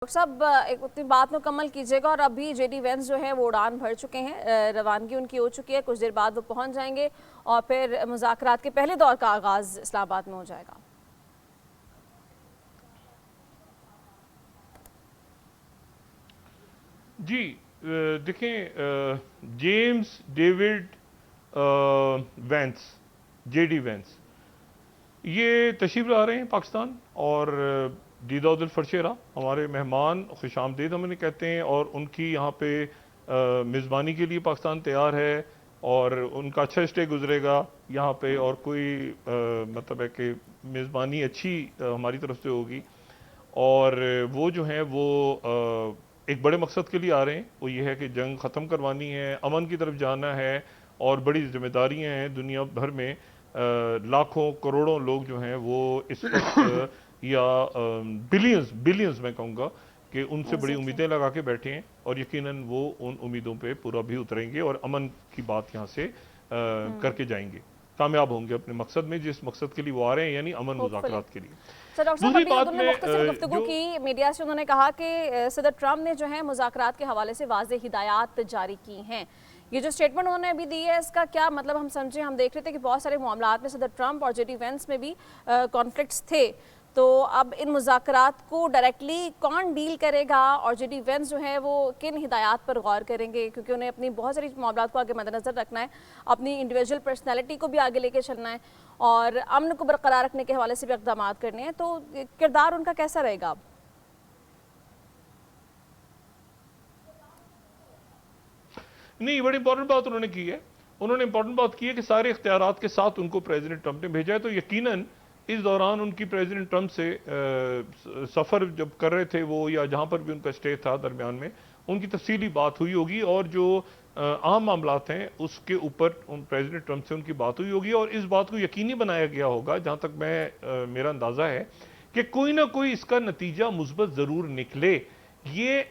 Doctor साहब एक उतनी बात मुकम्मल कीजिएगा। और अभी जेडी वेंस जो है वो उड़ान भर चुके हैं, रवानगी उनकी हो चुकी है, कुछ देर बाद वो पहुंच जाएंगे और फिर मुज़ाकरात के पहले दौर का आगाज़ इस्लामाबाद में हो जाएगा। जी देखें, James David Vance, JD Vance ये तशरीफ ला रहे हैं पाकिस्तान और दीदाउल फरशेरा हमारे मेहमान खुशामदीद हमें कहते हैं और उनकी यहाँ पे मेज़बानी के लिए पाकिस्तान तैयार है और उनका अच्छा स्टे गुजरेगा यहाँ पे और कोई मतलब है कि मेज़बानी अच्छी हमारी तरफ से होगी और वो जो हैं वो एक बड़े मकसद के लिए आ रहे हैं। वो ये है कि जंग ख़त्म करवानी है, अमन की तरफ जाना है और बड़ी जिम्मेदारियां हैं दुनिया भर में। लाखों करोड़ों लोग जो हैं वो इस वक्त या बिलियंस बिलियंस मैं कहूँगा कि उनसे बड़ी उम्मीदें लगा के बैठे हैं और यकीनन वो उन उम्मीदों पे पूरा भी उतरेंगे और अमन की बात यहाँ से करके जाएंगे, कामयाब होंगे अपने मकसद में जिस मकसद के लिए वो आ रहे हैं, यानी अमन मुज़ाकरात के लिए। सर डॉक्टर साहब, दूसरी अभी बात उन्होंने मुख्तसर गुफ्तगू की मीडिया से, उन्होंने कहा कि सदर ट्रंप ने जो है मुज़ाकरात के हवाले से वाज़ेह हिदायत जारी की हैं। ये जो स्टेटमेंट उन्होंने अभी दी है इसका क्या मतलब हम समझे? हम देख रहे थे कि बहुत सारे मामलात में सदर ट्रंप और जेडी वेंस में भी कॉन्फ्लिक्ट्स थे, तो अब इन मुज़ाकरात को डायरेक्टली कौन डील करेगा और जेडी वेंस जो है वो किन हिदायत पर गौर करेंगे? क्योंकि उन्हें अपनी बहुत सारी मामलात को आगे मद्देनज़र रखना है, अपनी इंडिविजुअल पर्सनैलिटी को भी आगे लेके चलना है और अमन को बरकरार रखने के हवाले से भी इक़दाम करने हैं, तो किरदार उनका कैसा रहेगा अब? नहीं, बड़ी इंपॉर्टेंट बात उन्होंने की है। उन्होंने इंपॉर्टेंट बात की है कि सारे इख्तियारात के साथ उनको प्रेसिडेंट ट्रंप ने भेजा है, तो यकीनन इस दौरान उनकी प्रेसिडेंट ट्रंप से सफ़र जब कर रहे थे वो या जहां पर भी उनका स्टे था दरमियान में उनकी तफसीली बात हुई होगी और जो आम मामलात हैं उसके ऊपर प्रेसिडेंट ट्रंप से उनकी बात हुई होगी और इस बात को यकीनी बनाया गया होगा, जहां तक मेरा अंदाज़ा है कि कोई ना कोई इसका नतीजा मुस्बत ज़रूर निकले, ये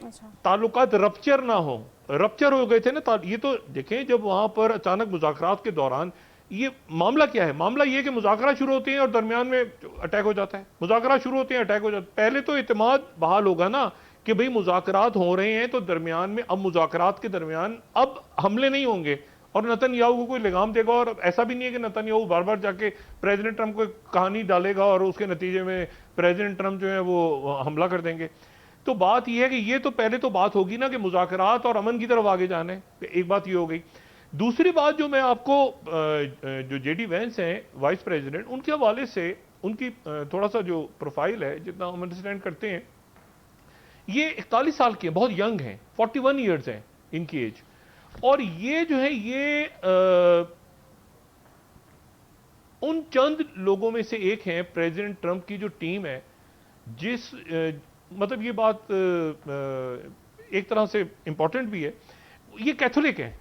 ताल्लुकात रप्चर ना हो। रप्चर हो गए थे ना, ये तो देखें जब वहां पर अचानक मुज़ाकरात के दौरान ये मामला क्या है, मामला ये कि मुज़ाकरा शुरू होते हैं और दरमियान में अटैक हो जाता है, मुज़ाकरा शुरू होते हैं अटैक हो जाता है। पहले तो इत्मीनान बहाल होगा ना कि भाई मुज़ाकरात हो रहे हैं तो दरमियान में अब मुज़ाकरात के दरमियान अब हमले नहीं होंगे और नेतन्याहू को कोई लगाम देगा। और ऐसा भी नहीं है कि नेतन्याहू बार बार जाके प्रेसिडेंट ट्रंप को कहानी डालेगा और उसके नतीजे में प्रेसिडेंट ट्रंप जो है वो हमला कर देंगे। तो बात यह है कि ये तो पहले तो बात होगी ना कि मुज़ाकरात और अमन की तरफ आगे जाना है, एक बात ये हो गई। दूसरी बात जो मैं आपको जो जेडी वेंस हैं वाइस प्रेसिडेंट, उनके हवाले से उनकी थोड़ा सा जो प्रोफाइल है जितना हम अंडरस्टैंड करते हैं, ये 41 साल के हैं, बहुत यंग हैं, 41 ईयर्स हैं इनकी एज। और ये जो है ये उन चंद लोगों में से एक हैं प्रेसिडेंट ट्रंप की जो टीम है जिस मतलब ये बात एक तरह से इंपॉर्टेंट भी है, ये कैथोलिक है।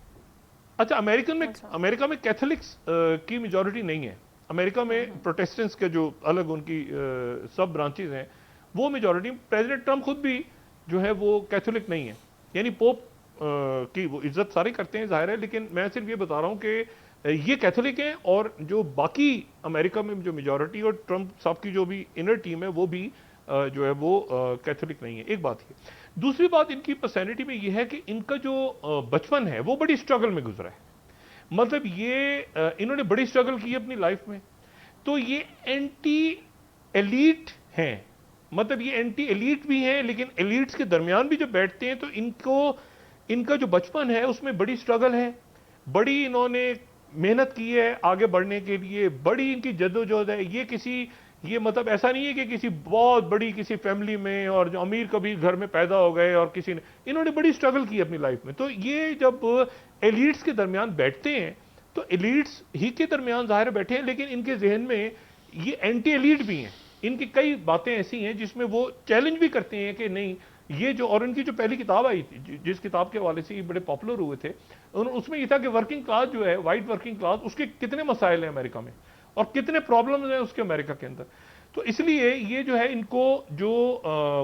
अच्छा, अमेरिका में कैथोलिक्स की मेजॉरिटी नहीं है। अमेरिका में प्रोटेस्टेंट्स के जो अलग उनकी सब ब्रांचेज हैं वो मेजॉरिटी। प्रेसिडेंट ट्रंप खुद भी जो है वो कैथोलिक नहीं है, यानी पोप की वो इज्जत सारे करते हैं जाहिर है, लेकिन मैं सिर्फ ये बता रहा हूं कि ये कैथोलिक हैं और जो बाकी अमेरिका में जो मेजॉरिटी और ट्रंप साहब की जो भी इनर टीम है वो भी जो है वो कैथोलिक नहीं है। एक बात ये। दूसरी बात इनकी पर्सनैलिटी में ये है कि इनका जो बचपन है वो बड़ी स्ट्रगल में गुजरा है। मतलब ये इन्होंने बड़ी स्ट्रगल की अपनी लाइफ में, तो ये एंटी एलीट हैं। मतलब ये एंटी एलीट भी हैं लेकिन एलीट्स के दरमियान भी जब बैठते हैं तो इनका जो बचपन है उसमें बड़ी स्ट्रगल है, बड़ी इन्होंने मेहनत की है आगे बढ़ने के लिए, बड़ी इनकी जद्दोजहद है। ये मतलब ऐसा नहीं है कि किसी बहुत बड़ी किसी फैमिली में और जो अमीर कभी घर में पैदा हो गए और किसी ने, इन्होंने बड़ी स्ट्रगल की अपनी लाइफ में। तो ये जब एलीट्स के दरमियान बैठते हैं तो एलीट्स ही के दरमियान जाहिर बैठे हैं, लेकिन इनके जहन में ये एंटी एलीट भी हैं। इनकी कई बातें ऐसी हैं जिसमें वो चैलेंज भी करते हैं कि नहीं ये जो, और इनकी जो पहली किताब आई थी जिस किताब के हवाले से ये बड़े पॉपुलर हुए थे, उसमें ये था कि वर्किंग क्लास जो है, वाइट वर्किंग क्लास, उसके कितने मसाइल हैं अमेरिका में और कितने प्रॉब्लम्स हैं उसके अमेरिका के अंदर। तो इसलिए ये जो है इनको जो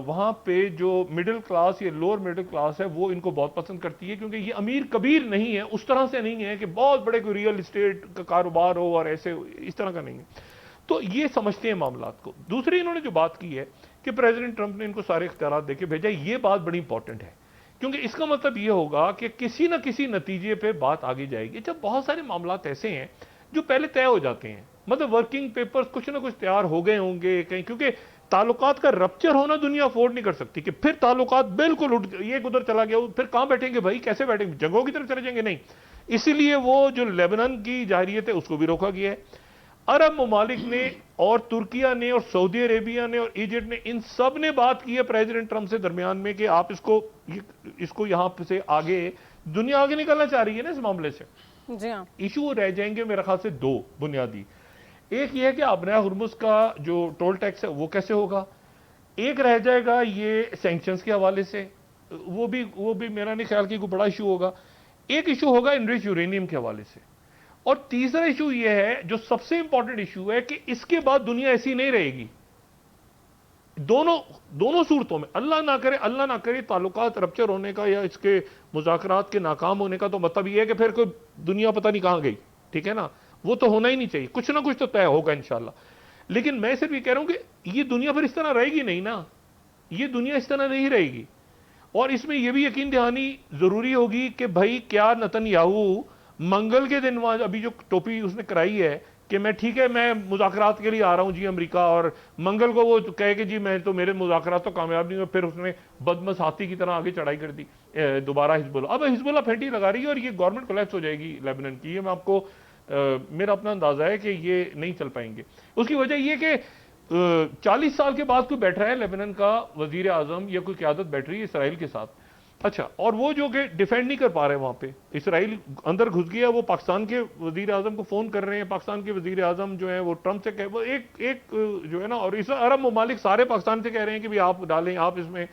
वहां पे जो मिडिल क्लास या लोअर मिडिल क्लास है वो इनको बहुत पसंद करती है, क्योंकि ये अमीर कबीर नहीं है, उस तरह से नहीं है कि बहुत बड़े कोई रियल इस्टेट का कारोबार हो और ऐसे इस तरह का नहीं है। तो ये समझते हैं मामलात को। दूसरी इन्होंने जो बात की है कि प्रेसिडेंट ट्रंप ने इनको सारे इख्तियार देके भेजा। ये बात बड़ी इंपॉर्टेंट है, क्योंकि इसका मतलब ये होगा कि किसी ना किसी नतीजे पे बात आगे जाएगी। जब बहुत सारे मामला ऐसे हैं जो पहले तय हो जाते हैं, मतलब वर्किंग पेपर्स कुछ ना कुछ तैयार हो गए होंगे कहीं, क्योंकि ताल्लुकात का रप्चर होना दुनिया अफोर्ड नहीं कर सकती कि फिर ताल्लुकात बिल्कुल उठ ये उधर चला गया, फिर कहां बैठेंगे भाई, कैसे बैठेंगे, जंगों की तरफ चले जाएंगे, नहीं। इसीलिए वो जो लेबनान की जाहिरियत है उसको भी रोका गया है। अरब ममालिक ने और तुर्किया ने और सऊदी अरेबिया ने और इजिप्ट ने, इन सब ने बात की है प्रेसिडेंट ट्रंप से दरमियान में कि आप इसको यहां से आगे, दुनिया आगे निकलना चाह रही है ना इस मामले से। जी हाँ। इशू रह जाएंगे मेरे ख्याल से दो बुनियादी। एक ये है कि अबनाए हुर्मुज का जो टोल टैक्स है वो कैसे होगा, एक रह जाएगा ये सैंक्शंस के हवाले से, वो भी मेरा नहीं ख्याल कि कोई बड़ा इशू होगा। एक इशू होगा इनरिच यूरेनियम के हवाले से, और तीसरा इशू ये है जो सबसे इंपॉर्टेंट इशू है कि इसके बाद दुनिया ऐसी नहीं रहेगी। दोनों सूरतों में अल्लाह ना करे ताल्लुकात रप्चर होने का या इसके मुज़ाकरात के नाकाम होने का तो मतलब ये है कि फिर कोई दुनिया पता नहीं कहां गई, ठीक है ना, वो तो होना ही नहीं चाहिए, कुछ ना कुछ तो तय होगा इंशाल्लाह। लेकिन मैं सिर्फ ये कह रहा हूं कि ये दुनिया फिर इस तरह रहेगी नहीं ना, ये दुनिया इस तरह नहीं रहेगी। और इसमें यह भी यकीन दहानी जरूरी होगी कि भाई क्या नतन्याहू मंगल के दिन वहां अभी जो टोपी उसने कराई है कि मैं ठीक है मैं मुज़ाकरात के लिए आ रहा हूं जी अमेरिका, और मंगल को वो कहे कि जी मैं तो मेरे मुज़ाकरात तो कामयाब नहीं हुए, फिर उसने बदमस हाथी की तरह आगे चढ़ाई कर दी दोबारा हिजबुल्लाह। अब हिजबुल्लाह फेंटी लगा रही है और ये गवर्नमेंट कोलैप्स हो जाएगी लेबनान की, ये मैं आपको मेरा अपना अंदाजा है कि ये नहीं चल पाएंगे। उसकी वजह यह कि 40 साल के बाद कोई बैठ रहा है लेबनान का वजीर आजम या कोई क्यादत बैठ रही है इसराइल के साथ, अच्छा, और वो जो कि डिफेंड नहीं कर पा रहे वहां पे, इसराइल अंदर घुस गया, वो पाकिस्तान के वजीर आजम को फोन कर रहे हैं, पाकिस्तान के वजीर आजम जो है वो ट्रंप से कह, वो एक जो है ना, और इस अरब ममालिक सारे पाकिस्तान से कह रहे हैं कि भी आप डालें, आप इसमें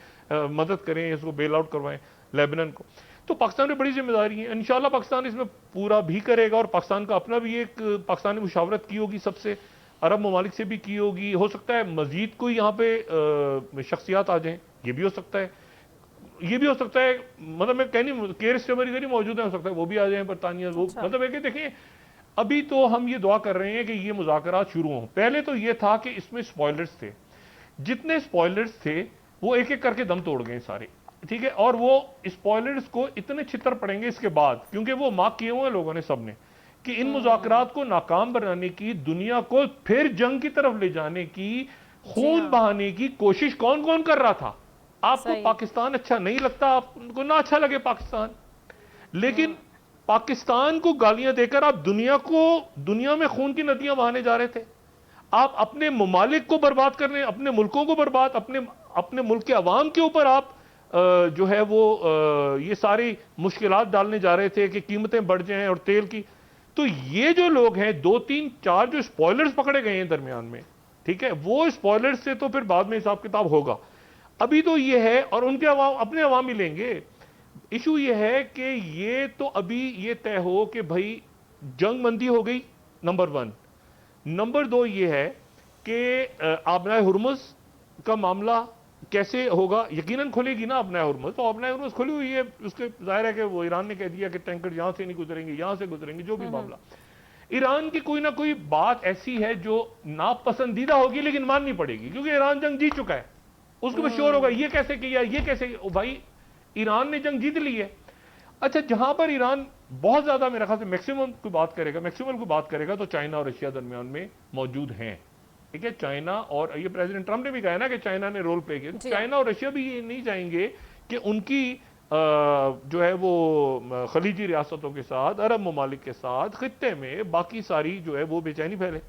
मदद करें, इसको बेल आउट करवाएं लेबनान को। तो पाकिस्तान में बड़ी जिम्मेदारी है, इंशाल्लाह पाकिस्तान इसमें पूरा भी करेगा, और पाकिस्तान का अपना भी एक पाकिस्तान ने मुशावरत की होगी सबसे, अरब ममालिक से भी की होगी, हो सकता है मजीद कोई यहाँ पे शख्सियात आ जाएं, ये भी हो सकता है, ये भी हो सकता है, मतलब मैं कह नहीं, केयर स्टमरी नहीं मौजूद है, हो सकता है वो भी आ जाए बरतानिया, वो मतलब है कि देखिए अभी तो हम ये दुआ कर रहे हैं कि ये मुज़ाकरात शुरू हों। पहले तो ये था कि इसमें स्पॉयलर्स थे, जितने स्पॉयलर्स थे वो एक एक करके दम तोड़ गए सारे, ठीक है, और वो स्पॉयलर्स को इतने छितर पड़ेंगे इसके बाद, क्योंकि वो मार्क किए हुए लोगों ने सबने कि इन मुज़ाकरात को नाकाम बनाने की, दुनिया को फिर जंग की तरफ ले जाने की, खून बहाने की कोशिश कौन कौन कर रहा था। आपको पाकिस्तान अच्छा नहीं लगता, आपको ना अच्छा लगे पाकिस्तान, लेकिन पाकिस्तान को गालियां देकर आप दुनिया में खून की नदियां बहाने जा रहे थे, आप अपने ममालिक को बर्बाद करने, अपने मुल्कों को बर्बाद, अपने मुल्क के अवाम के ऊपर आप जो है वो ये सारी मुश्किलात डालने जा रहे थे कि कीमतें बढ़ जाएं और तेल की। तो ये जो लोग हैं 2 3 4 जो स्पॉयलर्स पकड़े गए हैं दरमियान में, ठीक है, वो स्पॉयलर्स से तो फिर बाद में हिसाब किताब होगा, अभी तो ये है, और उनके अपने अवाम ही लेंगे। इशू ये है कि ये तो अभी ये तय हो कि भाई जंग मंदी हो गई, नंबर 1, नंबर 2 ये है कि आबनाए हुर्मुज का मामला कैसे होगा, यकीनन खुलेगी ना आबनाए हुर्मुज, तो आबनाए हुर्मुज खुली हुई है, उसके जाहिर है कि वो ईरान ने कह दिया कि टैंकर यहां से नहीं गुजरेंगे, यहां से गुजरेंगे, जो भी मामला, ईरान की कोई ना कोई बात ऐसी है जो नापसंदीदा होगी लेकिन माननी पड़ेगी, क्योंकि ईरान जंग जीत चुका है, उसको शोर होगा ये कैसे किया, ये कैसे, भाई ईरान ने जंग जीत ली है। अच्छा, जहां पर ईरान बहुत ज्यादा मेरे ख्याल से मैक्सिमम की बात करेगा तो चाइना और रशिया दरमियान में मौजूद हैं, ठीक है, चाइना, और ये प्रेसिडेंट ट्रंप ने भी कहा ना कि चाइना ने रोल प्ले किया, चाइना और रशिया भी ये नहीं चाहेंगे कि उनकी जो है वो खलीजी रियासतों के साथ, अरब ममालिक के साथ, खित्ते में बाकी सारी जो है वो बेचैनी फैले।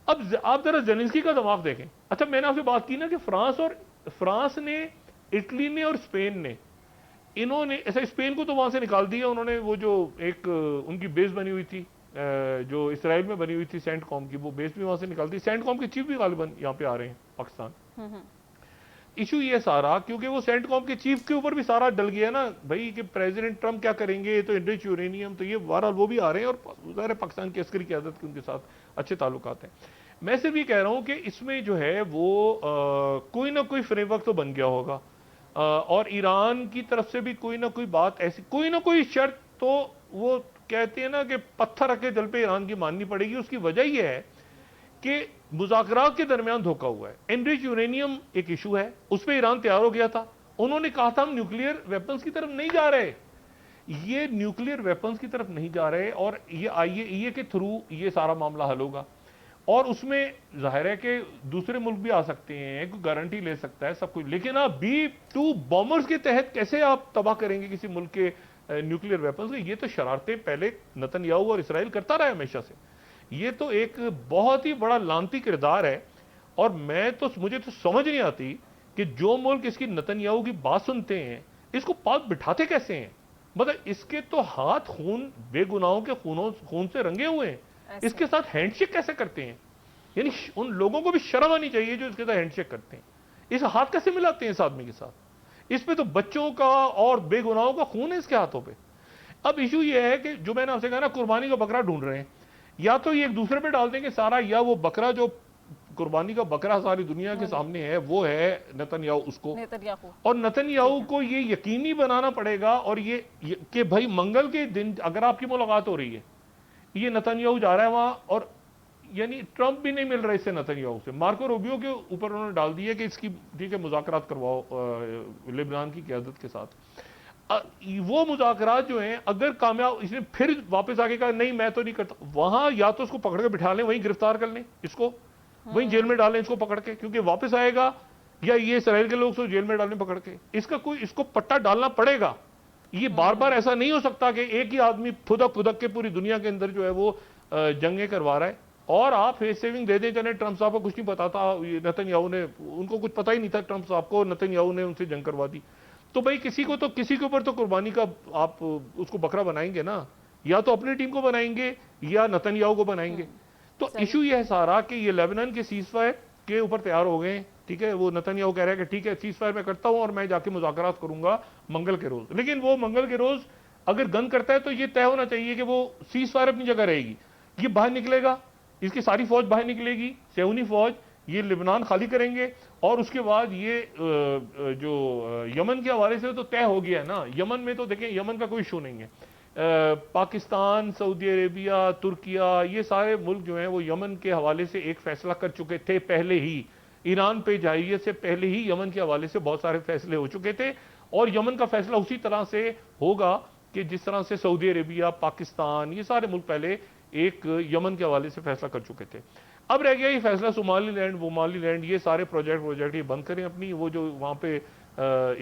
अब आप जरा जेलेंस्की का दिमाग देखें। अच्छा, मैंने आपसे बात की ना कि फ्रांस ने, इटली ने और स्पेन ने, इन्होंने ऐसा, स्पेन को तो वहां से निकाल दिया उन्होंने, वो जो एक उनकी बेस बनी हुई थी जो इसराइल में बनी हुई थी सेंट कॉम की, वो बेस भी वहां से निकाल दी, सेंट कॉम के चीफ भी गालिबन यहाँ पे आ रहे हैं पाकिस्तान। इशू ये सारा क्योंकि वो सेंट कॉम के चीफ के ऊपर भी सारा डल गया ना भाई कि प्रेसिडेंट ट्रंप क्या करेंगे, तो इनरिच यूरेनियम, तो ये बहरहाल वो भी आ रहे हैं, और ज़ाहिर पाकिस्तान की अस्करी क़यादत के उनके साथ अच्छे ताल्लुकात हैं। मैं सिर्फ ये कह रहा हूं कि इसमें जो है वो कोई ना कोई फ्रेमवर्क तो बन गया होगा, और ईरान की तरफ से भी कोई ना कोई बात ऐसी, कोई ना कोई शर्त तो वो कहते हैं ना कि पत्थर रखे दिल पे ईरान की माननी पड़ेगी। उसकी वजह यह है कि मुज़ाकरात के दरमियान धोखा हुआ है। एनरिच यूरेनियम एक इशू है, उस पर ईरान तैयार हो गया था, उन्होंने कहा था हम न्यूक्लियर वेपन्स की तरफ नहीं जा रहे, ये न्यूक्लियर वेपन्स की तरफ नहीं जा रहे, और ये आईएईए के थ्रू ये सारा मामला हल होगा। और उसमें जाहिर है कि दूसरे मुल्क भी आ सकते हैं, कोई गारंटी ले सकता है सब कुछ, लेकिन आप B-2 बॉम्बर्स के तहत कैसे आप तबाह करेंगे किसी मुल्क के न्यूक्लियर वेपन्स के? ये तो शरारतें पहले नेतन्याहू और इसराइल करता रहा है हमेशा से। ये तो एक बहुत ही बड़ा लानती किरदार है, और मुझे तो समझ नहीं आती कि जो मुल्क इसकी नेतन्याहू की बात सुनते हैं इसको पास बिठाते कैसे हैं। मतलब इसके तो हाथ खून, बेगुनाहों के खून से रंगे हुए हैं, इसके साथ हैंडशेक कैसे करते हैं? यानी उन लोगों को भी शर्म आनी चाहिए जो इसके साथ हैंडशेक करते हैं। इस हाथ कैसे मिलाते हैं इस आदमी के साथ? इस पे तो बच्चों का और बेगुनाहों का खून है इसके हाथों पे। अब इशू ये है कि जो मैंने आपसे कहा ना, कुर्बानी का बकरा ढूंढ रहे हैं, या तो ये एक दूसरे पे डाल देंगे सारा, या वो बकरा जो कुर्बानी का बकरा सारी दुनिया के सामने है वो है नेतन्याहू, उसको और नेतन्याहू को ये यकीनी बनाना पड़ेगा, और ये कि भाई मंगल के दिन अगर आपकी मुलाकात हो रही है, ये नेतन्याहू जा रहा है वहां, और यानी ट्रंप भी नहीं मिल रहा इससे नेतन्याहू से, मार्को रूबियो के ऊपर उन्होंने डाल दिया कि इसकी ठीक है मुज़ाकरात करवाओ लेबनान की क़यादत के साथ। वो मुज़ाकरात जो हैं अगर कामयाब, इसने फिर वापस आके कहा नहीं मैं तो नहीं करता, वहां या तो उसको पकड़ के बिठा लें, वहीं गिरफ्तार कर लें इसको, वहीं जेल में डालें इसको पकड़ के, क्योंकि वापस आएगा, या ये इसराइल के लोग उसको जेल में डालें पकड़ के, इसको पट्टा डालना पड़ेगा। ये बार बार ऐसा नहीं हो सकता कि एक ही आदमी फुदक फुदक के पूरी दुनिया के अंदर जो है वो जंगें करवा रहा है, और आप फेस सेविंग दे दें। चले ट्रंप साहब को कुछ नहीं पता था, नेतन्याहू ने, उनको कुछ पता ही नहीं था ट्रंप साहब को, नेतन्याहू ने उनसे जंग करवा दी। तो भाई किसी के ऊपर तो कुर्बानी का आप उसको बकरा बनाएंगे ना, या तो अपनी टीम को बनाएंगे या नेतन्याहू को बनाएंगे। तो इशू ये है सारा कि ये लेबनान के सीज़फायर के ऊपर तैयार हो गए, ठीक है, वो नेतन्याहू कह रहा है कि ठीक है सीज़फायर मैं करता हूं और मैं जाके मुज़ाकरात करूंगा मंगल के रोज, लेकिन वो मंगल के रोज अगर गन करता है तो ये तय होना चाहिए कि वो सीज़फायर अपनी जगह रहेगी, ये बाहर निकलेगा, इसकी सारी फौज बाहर निकलेगी, सेहूनी फौज, ये लिबनान खाली करेंगे, और उसके बाद ये जो यमन के हवाले से तो तय हो गया है ना, यमन में तो देखें यमन का कोई इशू नहीं है, पाकिस्तान, सऊदी अरेबिया, तुर्किया, ये सारे मुल्क जो हैं वो यमन के हवाले से एक फैसला कर चुके थे पहले ही, ईरान पे जाहिलियत से पहले ही यमन के हवाले से बहुत सारे फैसले हो चुके थे, और यमन का फैसला उसी तरह से होगा कि जिस तरह से सऊदी अरेबिया, पाकिस्तान, ये सारे मुल्क पहले एक यमन के हवाले से फैसला कर चुके थे। अब रह गया ये फैसला सोमालीलैंड, वोमालीलैंड, ये सारे प्रोजेक्ट ये बंद करें अपनी, वो जो वहाँ पे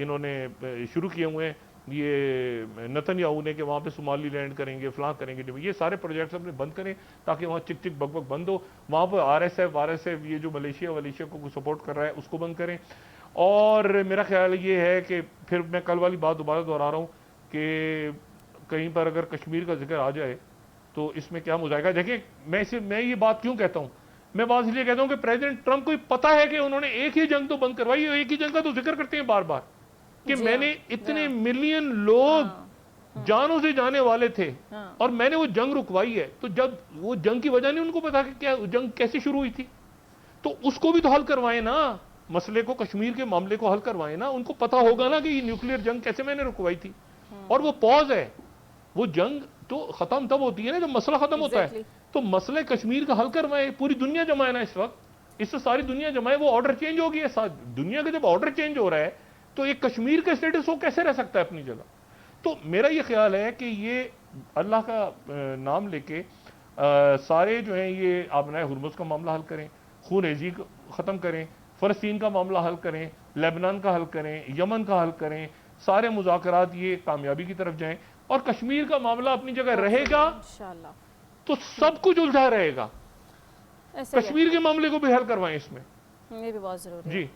इन्होंने शुरू किए हुए हैं ये नेतन्याहू ने कि वहाँ पे सोमालीलैंड करेंगे, फलां करेंगे, ये सारे प्रोजेक्ट्स अपने बंद करें ताकि वहाँ चिक चिक बक बक बंद हो। वहाँ पर आरएसएफ ये जो मलेशिया को सपोर्ट कर रहा है उसको बंद करें। और मेरा ख्याल ये है कि फिर मैं कल वाली बात दोबारा दोहरा रहा हूँ कि कहीं पर अगर कश्मीर का जिक्र आ जाए तो इसमें क्या हो जाएगा। देखिए मैं ये बात क्यों कहता हूँ, मैं बात इसलिए कहता हूँ कि प्रेसिडेंट ट्रंप को पता है कि उन्होंने एक ही जंग तो बंद करवाई, एक ही जंग का तो जिक्र करते हैं बार बार कि मैंने इतने मिलियन लोग जानों से जाने वाले थे और मैंने वो जंग रुकवाई है। तो जब वो जंग की वजह नहीं उनको पता कि क्या जंग कैसे शुरू हुई थी, तो उसको भी तो हल करवाए ना, मसले को, कश्मीर के मामले को हल करवाए ना। उनको पता होगा ना कि ये न्यूक्लियर जंग कैसे मैंने रुकवाई थी। और वो पॉज है, वो जंग तो खत्म तब होती है ना जब मसला खत्म होता है। तो मसले कश्मीर का हल करवाए, पूरी दुनिया जमा है ना इस वक्त, इससे सारी दुनिया जमा है। वो ऑर्डर चेंज हो गया दुनिया का, जब ऑर्डर चेंज हो रहा है तो एक कश्मीर का स्टेटस वो कैसे रह सकता है अपनी जगह। तो मेरा ये ख्याल है कि ये अल्लाह का नाम लेके सारे जो हैं ये आपने हुर्मुज़ का मामला हल करें, खून-ए-ज़ी ख़त्म करें, फ़लस्तीन का मामला हल करें, लेबनान का हल करें, यमन का हल करें, सारे मुज़ाकरात ये कामयाबी की तरफ जाएं और कश्मीर का मामला अपनी जगह रहेगा तो सब कुछ उलझा रहेगा। कश्मीर के मामले को भी हल करवाएं इसमें, ये भी बहुत जरूरी है। जी।